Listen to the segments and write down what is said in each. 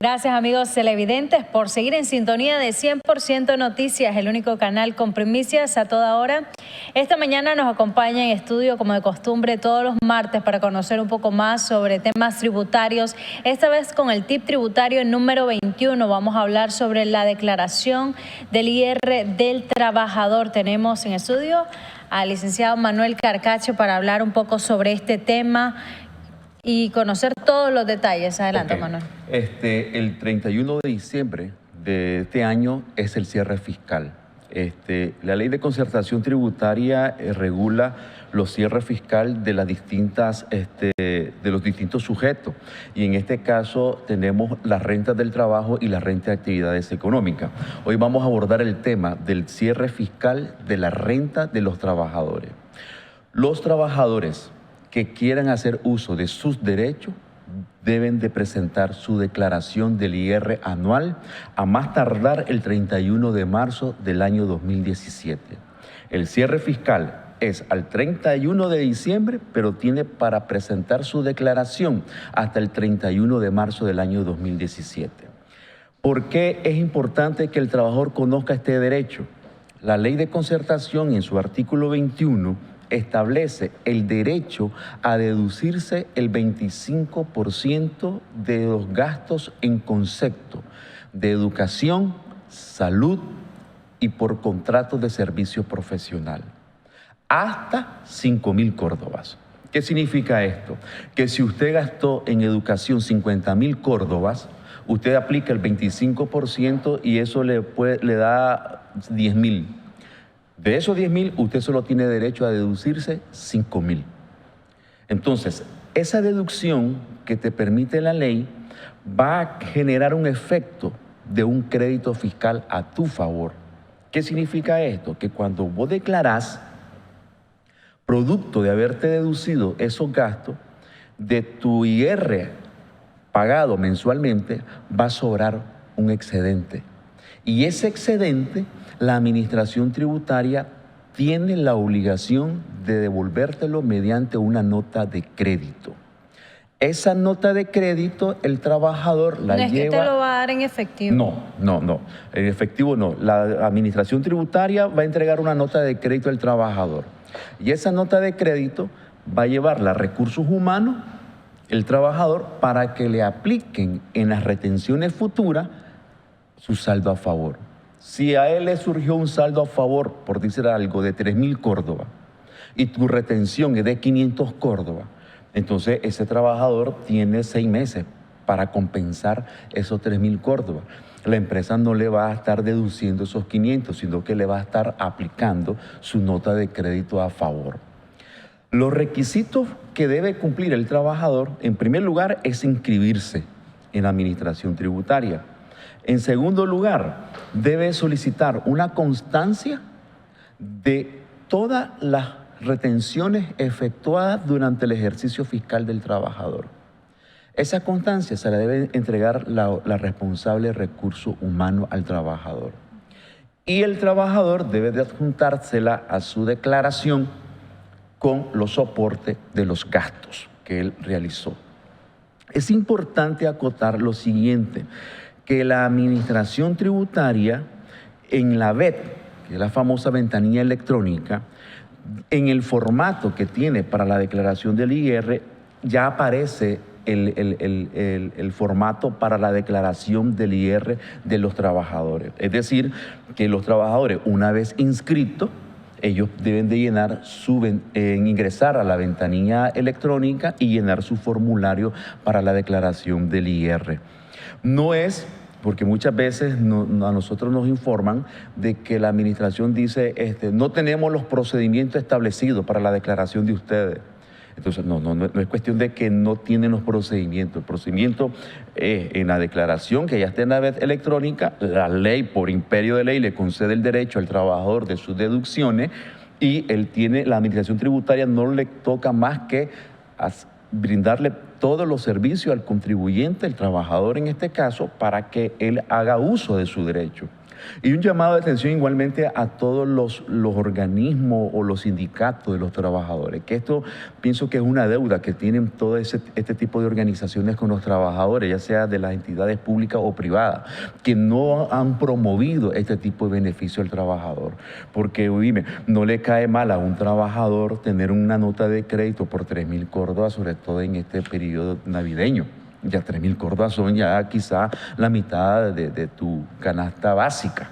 Gracias, amigos televidentes, por seguir en sintonía de 100% Noticias, el único canal con primicias a toda hora. Esta mañana nos acompaña en estudio, como de costumbre, todos los martes para conocer un poco más sobre temas tributarios. Esta vez con el tip tributario número 21 vamos a hablar sobre la declaración del IR del trabajador. Tenemos en estudio al licenciado Manuel Carcacho para hablar un poco sobre este tema y conocer todos los detalles. Adelante, Manuel. El 31 de diciembre de este año es el cierre fiscal. La ley de concertación tributaria regula los cierres fiscal de las distintas, de los distintos sujetos. Y en este caso tenemos las rentas del trabajo y la renta de actividades económicas. Hoy vamos a abordar el tema del cierre fiscal de la renta de los trabajadores. Los trabajadores que quieran hacer uso de sus derechos deben de presentar su declaración del IR anual a más tardar el 31 de marzo del año 2017. El cierre fiscal es al 31 de diciembre, pero tiene para presentar su declaración hasta el 31 de marzo del año 2017. ¿Por qué es importante que el trabajador conozca este derecho? La ley de concertación en su artículo 21 establece el derecho a deducirse el 25% de los gastos en concepto de educación, salud y por contratos de servicio profesional, hasta 5.000 córdobas. ¿Qué significa esto? Que si usted gastó en educación 50.000 córdobas, usted aplica el 25% y eso le da 10.000. De esos 10.000, usted solo tiene derecho a deducirse 5.000. Entonces, esa deducción que te permite la ley va a generar un efecto de un crédito fiscal a tu favor. ¿Qué significa esto? Que cuando vos declarás, producto de haberte deducido esos gastos, de tu IR pagado mensualmente, va a sobrar un excedente. Y ese excedente, la administración tributaria tiene la obligación de devolvértelo mediante una nota de crédito. Esa nota de crédito, el trabajador la lleva... No es que te lo va a dar en efectivo. No. En efectivo no. La administración tributaria va a entregar una nota de crédito al trabajador. Y esa nota de crédito va a llevarla a recursos humanos, el trabajador, para que le apliquen en las retenciones futuras su saldo a favor. Si a él le surgió un saldo a favor, por decir algo, de 3.000 córdobas y tu retención es de 500 córdobas, entonces ese trabajador tiene 6 meses para compensar esos 3.000 córdobas. La empresa no le va a estar deduciendo esos 500, sino que le va a estar aplicando su nota de crédito a favor. Los requisitos que debe cumplir el trabajador, en primer lugar, es inscribirse en la administración tributaria. En segundo lugar, debe solicitar una constancia de todas las retenciones efectuadas durante el ejercicio fiscal del trabajador. Esa constancia se la debe entregar la responsable de recursos humanos al trabajador. Y el trabajador debe de adjuntársela a su declaración con los soportes de los gastos que él realizó. Es importante acotar lo siguiente, que la administración tributaria en la VET, que es la famosa ventanilla electrónica, en el formato que tiene para la declaración del IR, ya aparece el formato para la declaración del IR de los trabajadores. Es decir, que los trabajadores, una vez inscritos, ellos deben de ingresar a la ventanilla electrónica y llenar su formulario para la declaración del IR. No es, porque muchas veces a nosotros nos informan de que la administración dice, no tenemos los procedimientos establecidos para la declaración de ustedes. Entonces, no es cuestión de que no tienen los procedimientos. El procedimiento es en la declaración, que ya está en la web electrónica, la ley, por imperio de ley, le concede el derecho al trabajador de sus deducciones y la administración tributaria no le toca más que brindarle todos los servicios al contribuyente, el trabajador en este caso, para que él haga uso de su derecho. Y un llamado de atención igualmente a todos los organismos o los sindicatos de los trabajadores, que esto pienso que es una deuda que tienen todo este tipo de organizaciones con los trabajadores, ya sea de las entidades públicas o privadas, que no han promovido este tipo de beneficio al trabajador. Porque, dime, no le cae mal a un trabajador tener una nota de crédito por 3.000 córdobas, sobre todo en este periodo navideño. Ya 3.000 córdobas son ya quizá la mitad de tu canasta básica.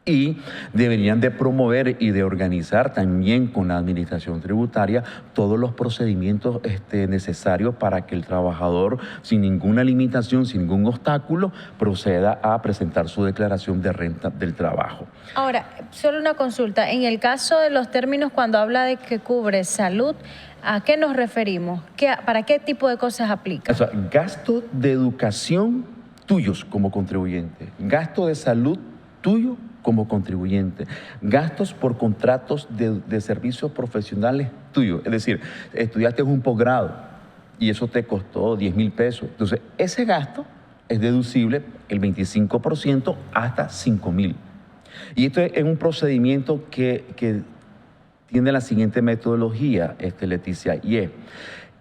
Y deberían de promover y de organizar también con la administración tributaria todos los procedimientos necesarios para que el trabajador, sin ninguna limitación, sin ningún obstáculo, proceda a presentar su declaración de renta del trabajo. Ahora, solo una consulta. En el caso de los términos, cuando habla de que cubre salud, ¿a qué nos referimos? ¿Para qué tipo de cosas aplica? O sea, gastos de educación tuyos como contribuyente, gasto de salud tuyo como contribuyente, gastos por contratos de servicios profesionales tuyos. Es decir, estudiaste un posgrado y eso te costó 10.000 pesos. Entonces, ese gasto es deducible el 25% hasta 5.000. Y esto es un procedimiento que tiene la siguiente metodología, Leticia, y es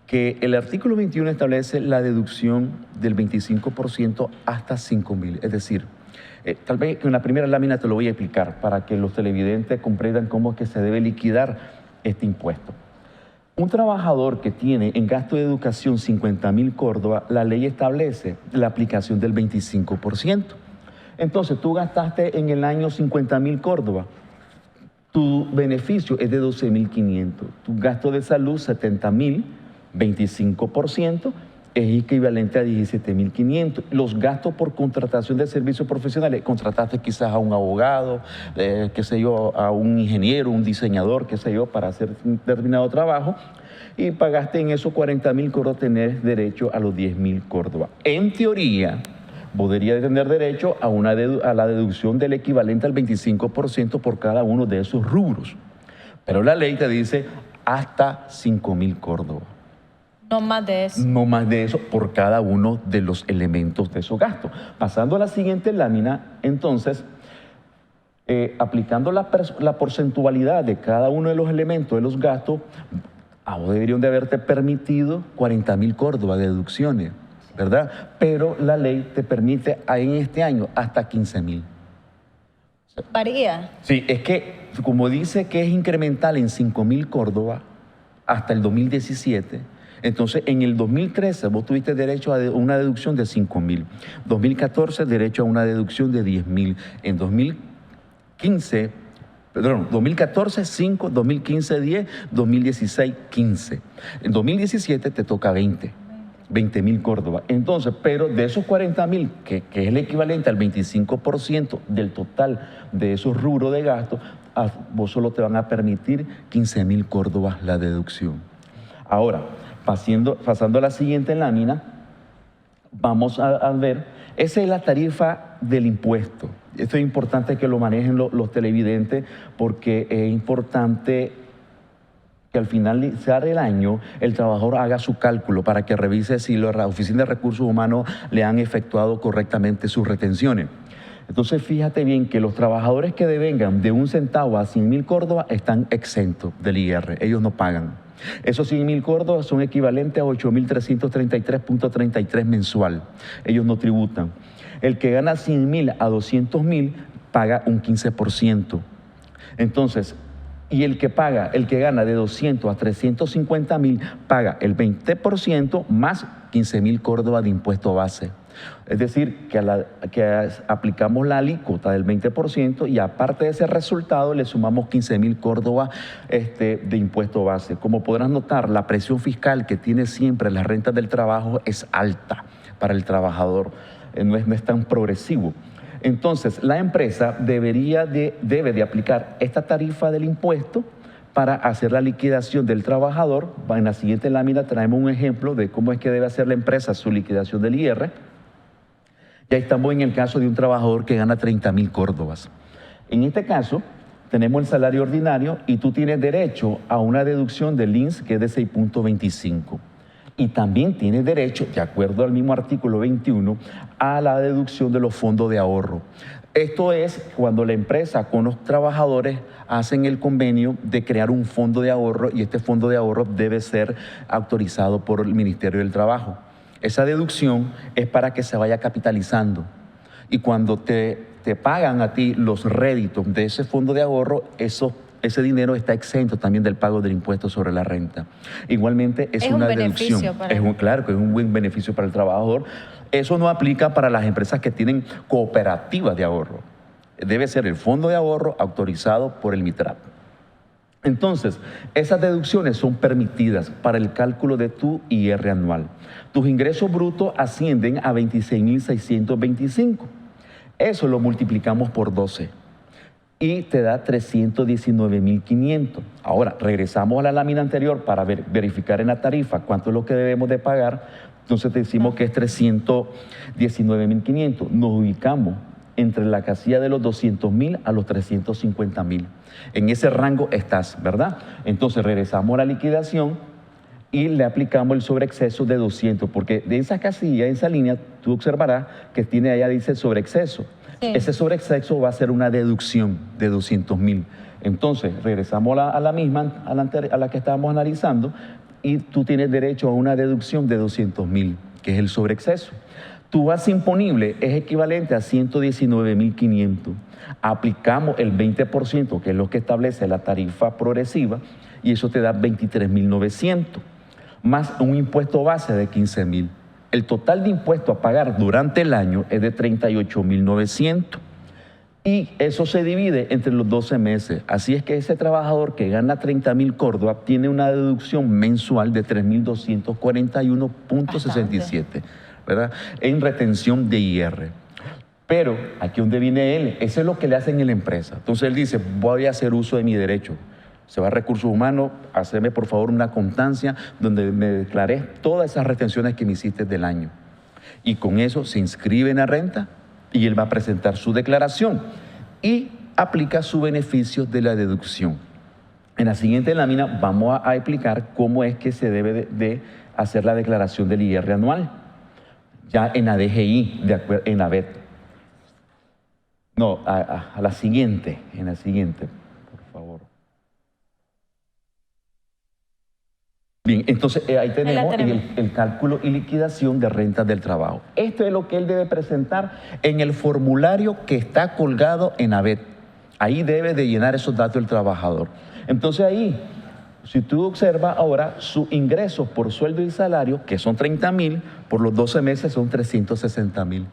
que el artículo 21 establece la deducción del 25% hasta 5.000. Es decir, tal vez en la primera lámina te lo voy a explicar para que los televidentes comprendan cómo es que se debe liquidar este impuesto. Un trabajador que tiene en gasto de educación 50.000 córdobas, la ley establece la aplicación del 25%. Entonces, tú gastaste en el año 50.000 córdobas, tu beneficio es de 12.500. Tu gasto de salud, 70.000, 25%, es equivalente a 17.500. Los gastos por contratación de servicios profesionales, contrataste quizás a un abogado, qué sé yo, a un ingeniero, un diseñador, qué sé yo, para hacer determinado trabajo, y pagaste en esos 40.000 córdobas, tenés derecho a los 10.000 córdobas. En teoría, podría tener derecho a la deducción del equivalente al 25% por cada uno de esos rubros. Pero la ley te dice hasta 5.000 córdobas. No más de eso. No más de eso por cada uno de los elementos de esos gastos. Pasando a la siguiente lámina, entonces, aplicando la porcentualidad de cada uno de los elementos de los gastos, deberían de haberte permitido 40.000 córdobas de deducciones, ¿verdad? Pero la ley te permite en este año hasta 15.000. ¿Varía? Sí, es que como dice que es incremental en 5.000 córdobas hasta el 2017, entonces en el 2013 vos tuviste derecho a una deducción de 5.000, 2014 derecho a una deducción de 10.000, en 2014 5, 2015 10, 2016 15, en 2017 te toca 20.000 córdobas. Entonces, pero de esos 40.000, que es el equivalente al 25% del total de esos rubros de gasto, vos solo te van a permitir 15.000 córdobas la deducción. Ahora, pasando a la siguiente lámina, vamos a ver, esa es la tarifa del impuesto. Esto es importante que lo manejen los televidentes, porque es importante que al finalizar el año el trabajador haga su cálculo para que revise si la Oficina de Recursos Humanos le han efectuado correctamente sus retenciones. Entonces, fíjate bien que los trabajadores que devengan de 1 centavo a 100.000 córdobas están exentos del IR, ellos no pagan. Esos 100.000 córdobas son equivalentes a 8.333.33 mensual, ellos no tributan. El que gana 100.000 a 200.000 paga un 15%. Entonces, y el que gana de 200 a 350.000 paga el 20% más 15.000 córdobas de impuesto base. Es decir, que aplicamos la alícuota del 20% y aparte de ese resultado le sumamos 15.000 córdobas de impuesto base. Como podrás notar, la presión fiscal que tiene siempre las rentas del trabajo es alta para el trabajador, no es tan progresivo. Entonces, la empresa debe de aplicar esta tarifa del impuesto para hacer la liquidación del trabajador. En la siguiente lámina traemos un ejemplo de cómo es que debe hacer la empresa su liquidación del IR. Ya estamos en el caso de un trabajador que gana 30.000 córdobas. En este caso, tenemos el salario ordinario y tú tienes derecho a una deducción del INS que es de 6.25. Y también tiene derecho, de acuerdo al mismo artículo 21, a la deducción de los fondos de ahorro. Esto es cuando la empresa con los trabajadores hacen el convenio de crear un fondo de ahorro, y este fondo de ahorro debe ser autorizado por el Ministerio del Trabajo. Esa deducción es para que se vaya capitalizando, y cuando te pagan a ti los réditos de ese fondo de ahorro, ese dinero está exento también del pago del impuesto sobre la renta. Igualmente es una deducción. Claro que es un buen beneficio para el trabajador. Eso no aplica para las empresas que tienen cooperativas de ahorro. Debe ser el fondo de ahorro autorizado por el MITRAP. Entonces, esas deducciones son permitidas para el cálculo de tu IR anual. Tus ingresos brutos ascienden a 26.625. Eso lo multiplicamos por 12. Y te da 319.500. Ahora, regresamos a la lámina anterior para verificar en la tarifa cuánto es lo que debemos de pagar. Entonces te decimos que es 319.500. Nos ubicamos entre la casilla de los 200.000 a los 350.000. En ese rango estás, ¿verdad? Entonces regresamos a la liquidación y le aplicamos el sobreexceso de 200, porque de esa casilla, esa línea, tú observarás que tiene allá, dice sobreexceso. Sí. Ese sobreexceso va a ser una deducción de 200.000. Entonces, regresamos a la misma, a la que estábamos analizando, y tú tienes derecho a una deducción de 200.000, que es el sobreexceso. Tu base imponible es equivalente a 119.500. Aplicamos el 20%, que es lo que establece la tarifa progresiva, y eso te da 23.900, más un impuesto base de 15.000. El total de impuesto a pagar durante el año es de 38.900 y eso se divide entre los 12 meses. Así es que ese trabajador que gana 30.000 córdobas tiene una deducción mensual de 3.241.67, ¿verdad? En retención de IR. Pero aquí donde viene él, eso es lo que le hacen en la empresa. Entonces él dice, voy a hacer uso de mi derecho. Se va a Recursos Humanos, hacerme por favor una constancia donde me declaré todas esas retenciones que me hiciste del año. Y con eso se inscribe en la renta y él va a presentar su declaración y aplica su beneficio de la deducción. En la siguiente lámina vamos a explicar cómo es que se debe de hacer la declaración del IR anual. Ya en la DGI, en la BET. No, a la siguiente, por favor. Bien, entonces ahí tenemos el cálculo y liquidación de rentas del trabajo. Esto es lo que él debe presentar en el formulario que está colgado en ABET. Ahí debe de llenar esos datos el trabajador. Entonces ahí, si tú observas ahora, sus ingresos por sueldo y salario, que son 30.000, por los 12 meses son 360.000.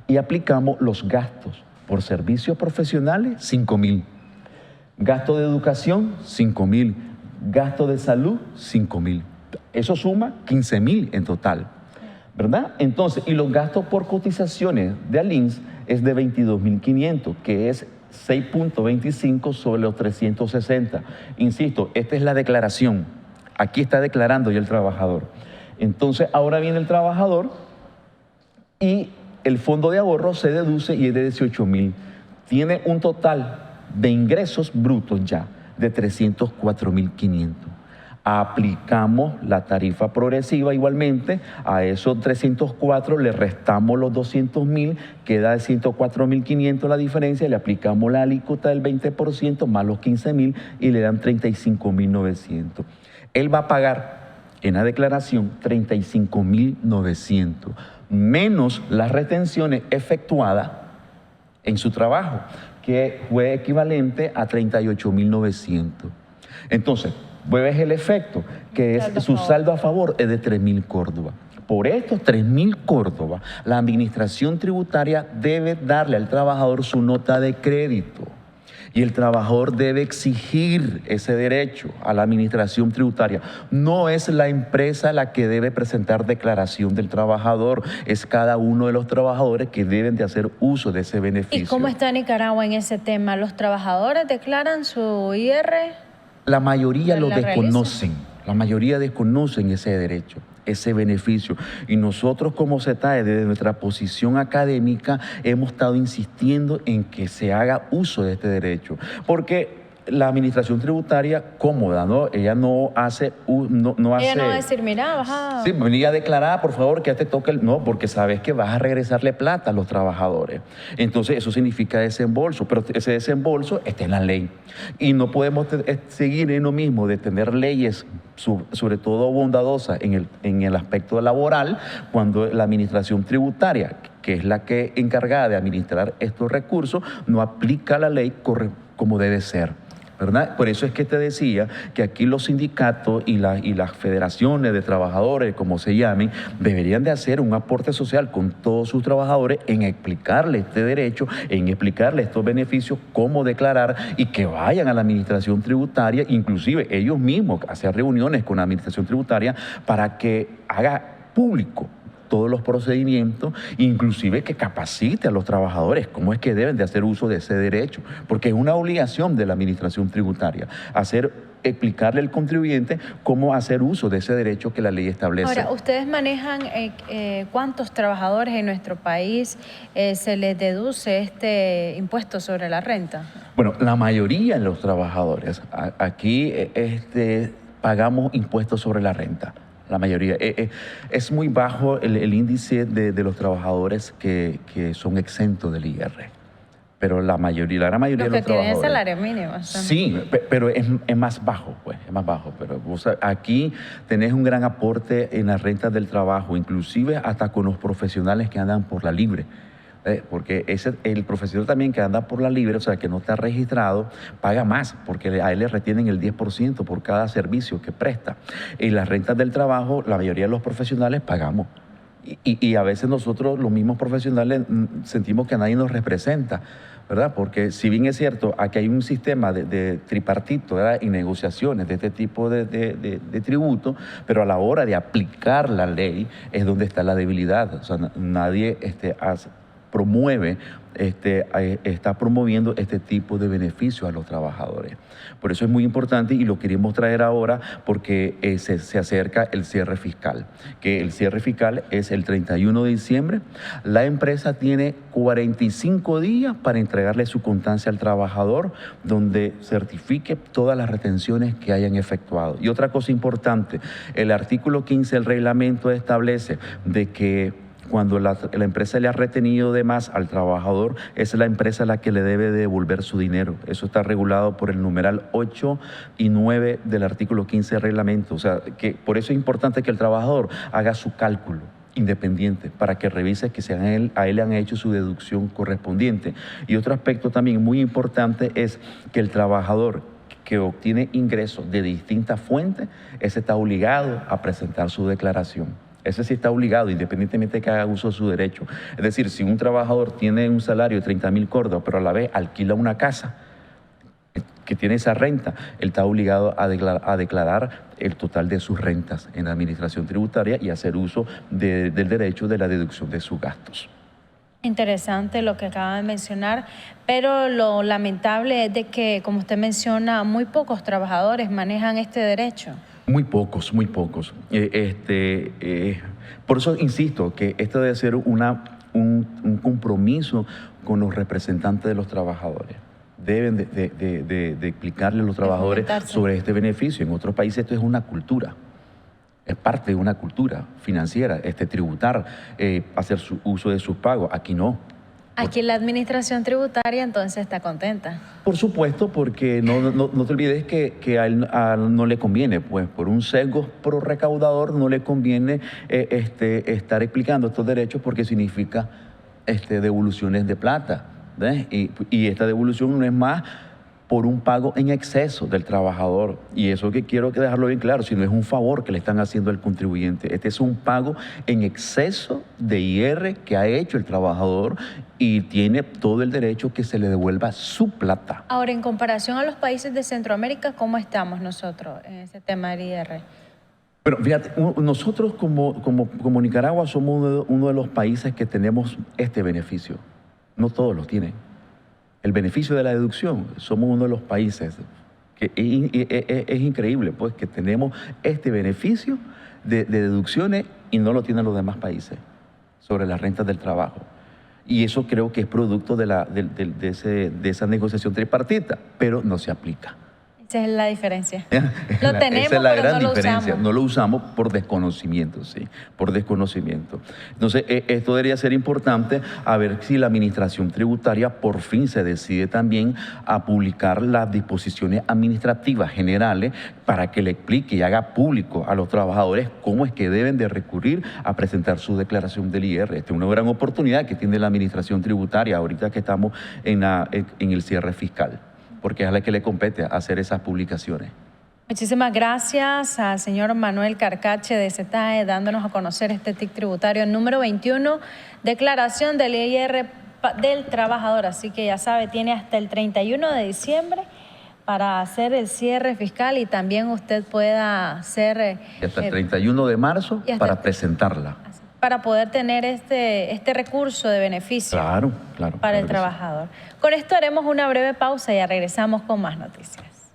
Y aplicamos los gastos por servicios profesionales, 5.000. Gasto de educación, 5.000. Gasto de salud, 5.000. Eso suma 15.000 en total, ¿verdad? Entonces, y los gastos por cotizaciones de ALINS es de 22.500, que es 6.25 sobre los 360. Insisto, esta es la declaración. Aquí está declarando ya el trabajador. Entonces, ahora viene el trabajador y el fondo de ahorro se deduce y es de 18.000. Tiene un total de ingresos brutos ya de 304.500. Aplicamos la tarifa progresiva igualmente, a esos 304 le restamos los 200.000, queda de 104.500 la diferencia, le aplicamos la alícuota del 20% más los 15.000 y le dan 35.900. Él va a pagar en la declaración 35.900, menos las retenciones efectuadas en su trabajo, que fue equivalente a 38.900. Entonces, ves el efecto, que es su saldo a favor es de 3.000 córdobas. Por estos 3.000 córdobas, la administración tributaria debe darle al trabajador su nota de crédito. Y el trabajador debe exigir ese derecho a la administración tributaria. No es la empresa la que debe presentar declaración del trabajador, es cada uno de los trabajadores que deben de hacer uso de ese beneficio. ¿Y cómo está Nicaragua en ese tema? ¿Los trabajadores declaran su IR? La mayoría lo desconocen, la mayoría desconocen ese derecho, ese beneficio. Y nosotros como CETAE, desde nuestra posición académica, hemos estado insistiendo en que se haga uso de este derecho. Porque la administración tributaria cómoda, ¿no? Ella no hace... Ella no va a decir, mira, baja... Sí, venía a declarar, por favor, que ya te toca el... No, porque sabes que vas a regresarle plata a los trabajadores. Entonces, eso significa desembolso, pero ese desembolso está en la ley. Y no podemos seguir en lo mismo de tener leyes, sobre todo bondadosas en el aspecto laboral, cuando la administración tributaria, que es la que encargada de administrar estos recursos, no aplica la ley como debe ser, ¿verdad? Por eso es que te decía que aquí los sindicatos y las federaciones de trabajadores, como se llamen, deberían de hacer un aporte social con todos sus trabajadores en explicarles este derecho, en explicarles estos beneficios, cómo declarar, y que vayan a la administración tributaria, inclusive ellos mismos hacer reuniones con la administración tributaria para que haga público todos los procedimientos, inclusive que capacite a los trabajadores cómo es que deben de hacer uso de ese derecho, porque es una obligación de la administración tributaria explicarle al contribuyente cómo hacer uso de ese derecho que la ley establece. Ahora, ¿ustedes manejan cuántos trabajadores en nuestro país se les deduce este impuesto sobre la renta? Bueno, la mayoría de los trabajadores aquí pagamos impuestos sobre la renta. La mayoría. Es muy bajo el índice de los trabajadores que son exentos del IR. Pero la gran mayoría de los trabajadores... Los que tienen el salario mínimo. Sí, pero es más bajo, pues, es más bajo. Pero aquí tenés un gran aporte en las rentas del trabajo, inclusive hasta con los profesionales que andan por la libre. Porque el profesional también que anda por la libre, o sea, que no está registrado, paga más, porque a él le retienen el 10% por cada servicio que presta. Y las rentas del trabajo, la mayoría de los profesionales pagamos. Y a veces nosotros, los mismos profesionales, sentimos que nadie nos representa, ¿verdad? Porque si bien es cierto, aquí hay un sistema de tripartito, ¿verdad? Y negociaciones de este tipo de tributo, pero a la hora de aplicar la ley es donde está la debilidad. O sea, nadie está promoviendo este tipo de beneficios a los trabajadores. Por eso es muy importante y lo queremos traer ahora porque se acerca el cierre fiscal, que el cierre fiscal es el 31 de diciembre. La empresa tiene 45 días para entregarle su constancia al trabajador donde certifique todas las retenciones que hayan efectuado. Y otra cosa importante, el artículo 15 del reglamento establece de que cuando la empresa le ha retenido de más al trabajador, es la empresa la que le debe devolver su dinero. Eso está regulado por el numeral 8 y 9 del artículo 15 del reglamento. O sea, que por eso es importante que el trabajador haga su cálculo independiente para que revise que a él le han hecho su deducción correspondiente. Y otro aspecto también muy importante es que el trabajador que obtiene ingresos de distintas fuentes, ese está obligado a presentar su declaración. Ese sí está obligado, independientemente de que haga uso de su derecho. Es decir, si un trabajador tiene un salario de 30.000 córdobas, pero a la vez alquila una casa que tiene esa renta, él está obligado a declarar el total de sus rentas en la administración tributaria y hacer uso del derecho de la deducción de sus gastos. Interesante lo que acaba de mencionar, pero lo lamentable es de que, como usted menciona, muy pocos trabajadores manejan este derecho. Muy pocos, muy pocos. Por eso insisto que esto debe ser un compromiso con los representantes de los trabajadores. Deben de explicarle a los trabajadores sobre este beneficio. En otros países esto es una cultura. Es parte de una cultura financiera, tributar, hacer uso de sus pagos. Aquí no. Aquí la administración tributaria entonces está contenta. Por supuesto, porque no te olvides que a él no le conviene, pues por un sesgo pro recaudador no le conviene estar explicando estos derechos porque significa devoluciones de plata. ¿Ves? Y esta devolución no es más por un pago en exceso del trabajador. Y eso que quiero dejarlo bien claro, si no es un favor que le están haciendo al contribuyente. Este es un pago en exceso de IR que ha hecho el trabajador y tiene todo el derecho que se le devuelva su plata. Ahora, en comparación a los países de Centroamérica, ¿cómo estamos nosotros en ese tema del IR? Bueno, fíjate, nosotros como Nicaragua somos uno de los países que tenemos este beneficio. No todos lo tienen. El beneficio de la deducción, somos uno de los países que es increíble, pues, que tenemos este beneficio de deducciones y no lo tienen los demás países sobre las rentas del trabajo. Y eso creo que es producto de esa negociación tripartita, pero no se aplica. Esa es la diferencia. Esa Lo tenemos, es la pero gran no lo diferencia. usamos. No lo usamos por desconocimiento, sí, por desconocimiento. Entonces, esto debería ser importante a ver si la administración tributaria por fin se decide también a publicar las disposiciones administrativas generales para que le explique y haga público a los trabajadores cómo es que deben de recurrir a presentar su declaración del IR. Esta es una gran oportunidad que tiene la administración tributaria ahorita que estamos en el cierre fiscal, porque es a la que le compete hacer esas publicaciones. Muchísimas gracias al señor Manuel Carcache de CETAE dándonos a conocer este TIC tributario número 21, declaración del IR del trabajador. Así que ya sabe, tiene hasta el 31 de diciembre para hacer el cierre fiscal y también usted pueda hacer... Y hasta el 31 de marzo para presentarla. Para poder tener este recurso de beneficio Claro, para el trabajador. Con esto haremos una breve pausa y ya regresamos con más noticias.